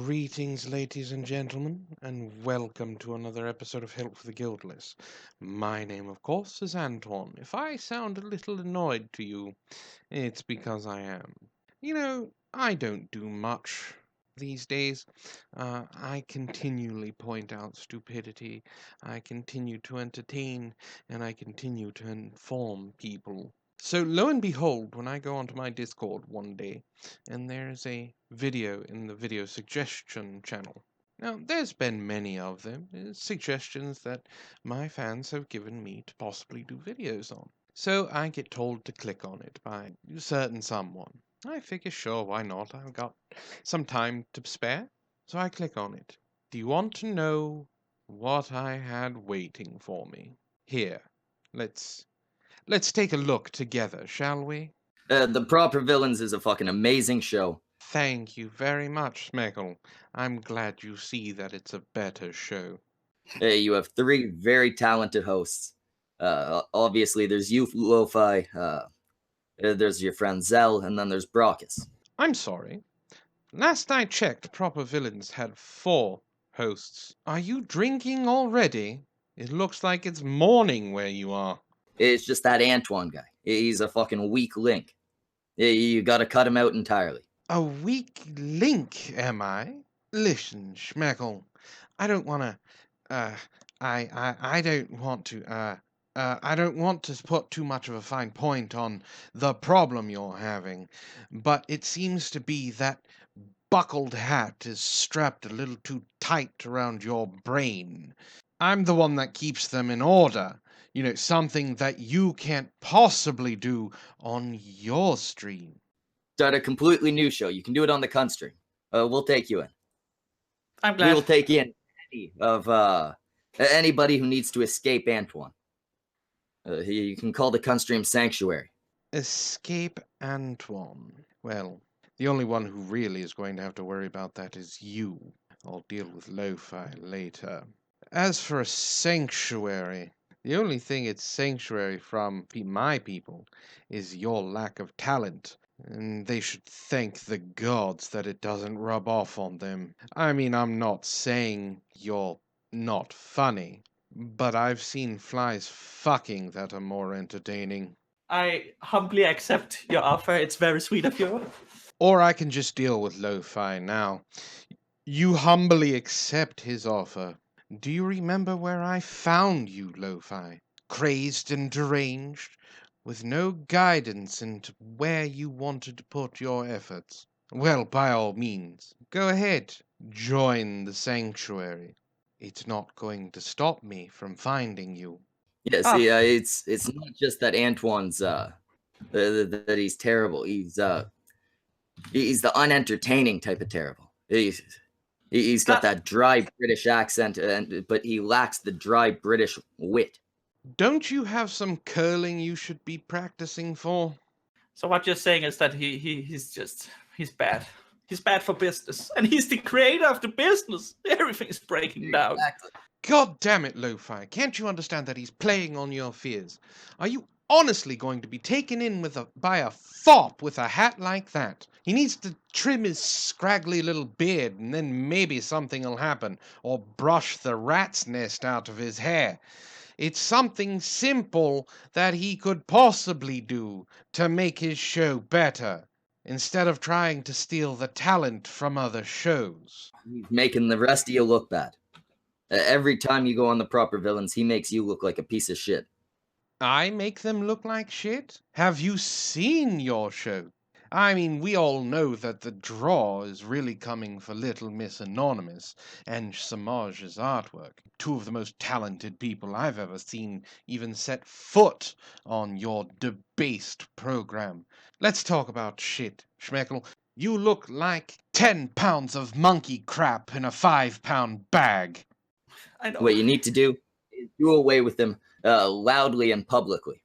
Greetings, ladies and gentlemen, and welcome to another episode of Help for the Guildless. My name, of course, is Antoine. If I sound a little annoyed to you, it's because I am. I don't do much these days. I continually point out stupidity, I continue to entertain, and I continue to inform people. So, lo and behold, when I go onto my Discord one day, and there's a video in the video suggestion channel. Now, there's been many of them, suggestions that my fans have given me to possibly do videos on. So I get told to click on it by a certain someone. I figure, sure, why not? I've got some time to spare, so I click on it. Do you want to know what I had waiting for me? Here, let's take a look together, shall we? The Proper Villains is a fucking amazing show. Thank you very much, Schmeckle. I'm glad you see that it's a better show. You have three very talented hosts. Obviously, there's you, Lo-Fi, there's your friend Zell, and then there's Brockus. I'm sorry. Last I checked, Proper Villains had 4 hosts. Are you drinking already? It looks like it's morning where you are. It's just that Antoine guy. He's a fucking weak link. You gotta cut him out entirely. A weak link, am I? Listen, Schmeckle, I don't want to, I don't want to, I don't want to put too much of a fine point on the problem you're having, but it seems to be that buckled hat is strapped a little too tight around your brain. I'm the one that keeps them in order. Something that you can't possibly do on your stream. Start a completely new show. You can do it on the Cunt stream. We'll take you in. I'm glad. We will take in anybody who needs to escape Antoine. You can call the Cunt stream Sanctuary. Escape Antoine. Well, the only one who really is going to have to worry about that is you. I'll deal with Lo-Fi later. As for a sanctuary, the only thing it's sanctuary from my people is your lack of talent. And they should thank the gods that it doesn't rub off on them. I mean, I'm not saying you're not funny, but I've seen flies fucking that are more entertaining. I humbly accept your offer. It's very sweet of you. Or I can just deal with Lo-Fi now. You humbly accept his offer. Do you remember where I found you, Lo-Fi? Crazed and deranged, with no guidance into where you wanted to put your efforts. Well, by all means, go ahead, join the sanctuary. It's not going to stop me from finding you. Yeah, see, it's not just that Antoine's that he's terrible. He's the unentertaining type of terrible. He's got that dry British accent, but he lacks the dry British wit. Don't you have some curling you should be practicing for? So what you're saying is that he's bad. He's bad for business, and he's the creator of the business. Everything's breaking down. Exactly. God damn it, Lo-Fi. Can't you understand that he's playing on your fears? Are you honestly going to be taken in by a fop with a hat like that? He needs to trim his scraggly little beard, and then maybe something'll happen, or brush the rat's nest out of his hair. It's something simple that he could possibly do to make his show better, instead of trying to steal the talent from other shows. He's making the rest of you look bad. Every time you go on the Proper Villains, he makes you look like a piece of shit. I make them look like shit? Have you seen your show? I mean, we all know that the draw is really coming for Little Miss Anonymous and Samage's artwork. 2 of the most talented people I've ever seen even set foot on your debased program. Let's talk about shit, Schmeckle. You look like 10 pounds of monkey crap in a 5-pound bag. I know. What you need to do is do away with them loudly and publicly.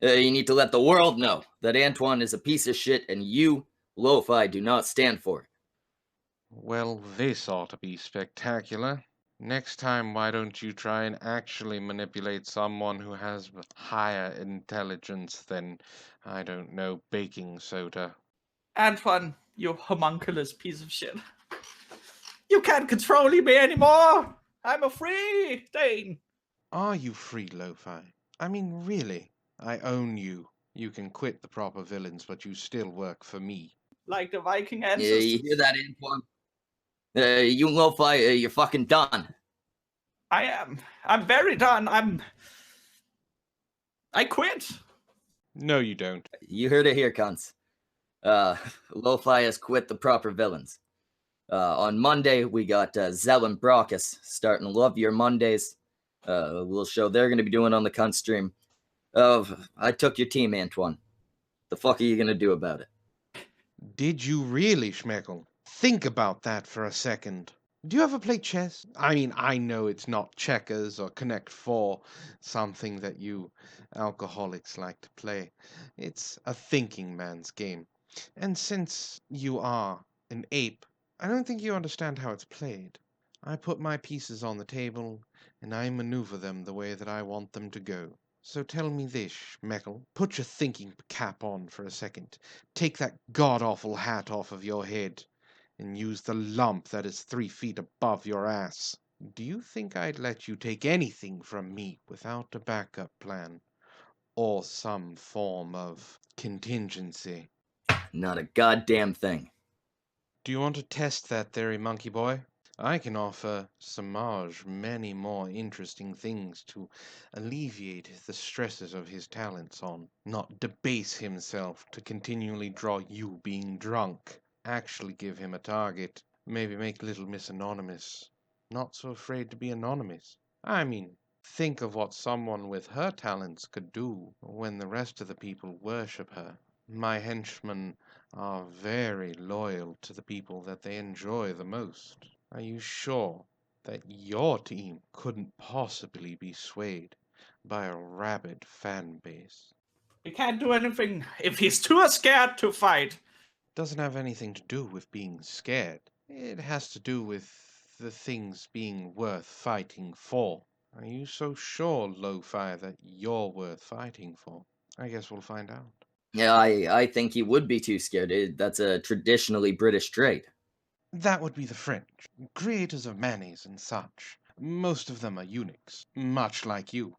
You need to let the world know that Antoine is a piece of shit and you, Lo-Fi, do not stand for it. Well, this ought to be spectacular. Next time, why don't you try and actually manipulate someone who has higher intelligence than, I don't know, baking soda? Antoine, you homunculus piece of shit. You can't control me anymore. I'm a free Dane. Are you free, Lo-Fi? I mean, really? I own you. You can quit the proper villains, but you still work for me. Like the Viking Yeah, ancestors. you hear that, Antoine? You Lo-Fi, you're fucking done. I am. I'm very done. I quit. No, you don't. You heard it here, cunts. Lo-Fi has quit the proper villains. On Monday, we got Zell and Brockus starting Love Your Mondays. Little show they're going to be doing on the cunt stream. I took your team, Antoine. The fuck are you going to do about it? Did you really, Schmeckle? Think about that for a second. Do you ever play chess? I mean, I know it's not checkers or Connect Four, something that you alcoholics like to play. It's a thinking man's game. And since you are an ape, I don't think you understand how it's played. I put my pieces on the table, and I maneuver them the way that I want them to go. So tell me this, Schmeckle. Put your thinking cap on for a second. Take that god-awful hat off of your head and use the lump that is 3 feet above your ass. Do you think I'd let you take anything from me without a backup plan? Or some form of contingency? Not a goddamn thing. Do you want to test that theory, monkey boy? I can offer Samaj many more interesting things to alleviate the stresses of his talents on, not debase himself to continually draw you being drunk. Actually give him a target. Maybe make Little Miss anonymous. Not so afraid to be anonymous. I mean, think of what someone with her talents could do when the rest of the people worship her. My henchmen are very loyal to the people that they enjoy the most. Are you sure that your team couldn't possibly be swayed by a rabid fan base? We can't do anything if he's too scared to fight. Doesn't have anything to do with being scared. It has to do with the things being worth fighting for. Are you so sure, Lo-Fi, that you're worth fighting for? I guess we'll find out. Yeah, I think he would be too scared. That's a traditionally British trait. That would be the French, creators of mayonnaise and such. Most of them are eunuchs, much like you.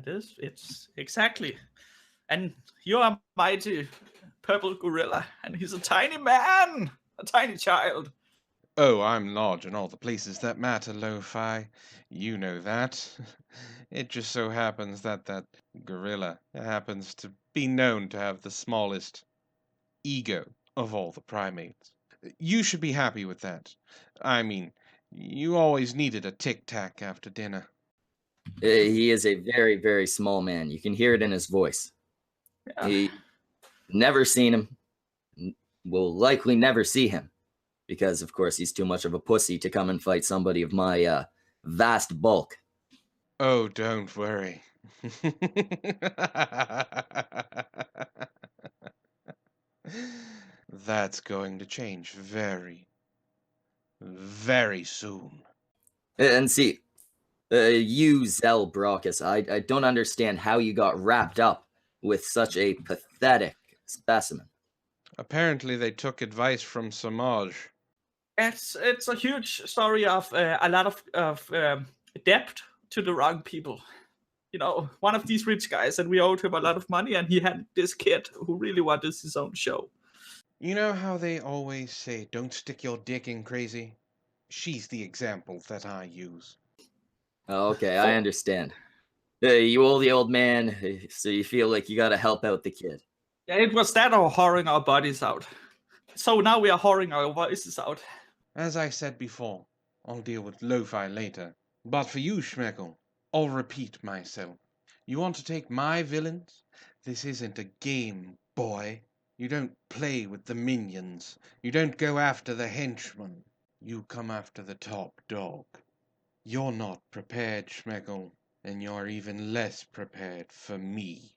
It's exactly. And you're a mighty purple gorilla, and he's a tiny man, a tiny child. Oh, I'm large in all the places that matter, Lo-Fi. You know that. It just so happens that that gorilla happens to be known to have the smallest ego of all the primates. You should be happy with that. I mean, you always needed a tic-tac after dinner. He is a very, very small man. You can hear it in his voice. Yeah. He never seen him. Will likely never see him. Because, of course, he's too much of a pussy to come and fight somebody of my vast bulk. Oh, don't worry. That's going to change very, very soon. And see, you, Zell Brockus, I don't understand how you got wrapped up with such a pathetic specimen. Apparently, they took advice from Samaj. It's a huge story of a lot of debt to the wrong people. You know, one of these rich guys, and we owed him a lot of money, and he had this kid who really wanted his own show. You know how they always say, don't stick your dick in crazy? She's the example that I use. Okay, I understand. You owe the old man, so you feel like you gotta help out the kid. Yeah, it was that or whoring our bodies out. So now we are whoring our voices out. As I said before, I'll deal with Lo-Fi later. But for you, Schmeckle, I'll repeat myself. You want to take my villains? This isn't a game, boy. You don't play with the minions. You don't go after the henchmen. You come after the top dog. You're not prepared, Schmeckle, and you're even less prepared for me.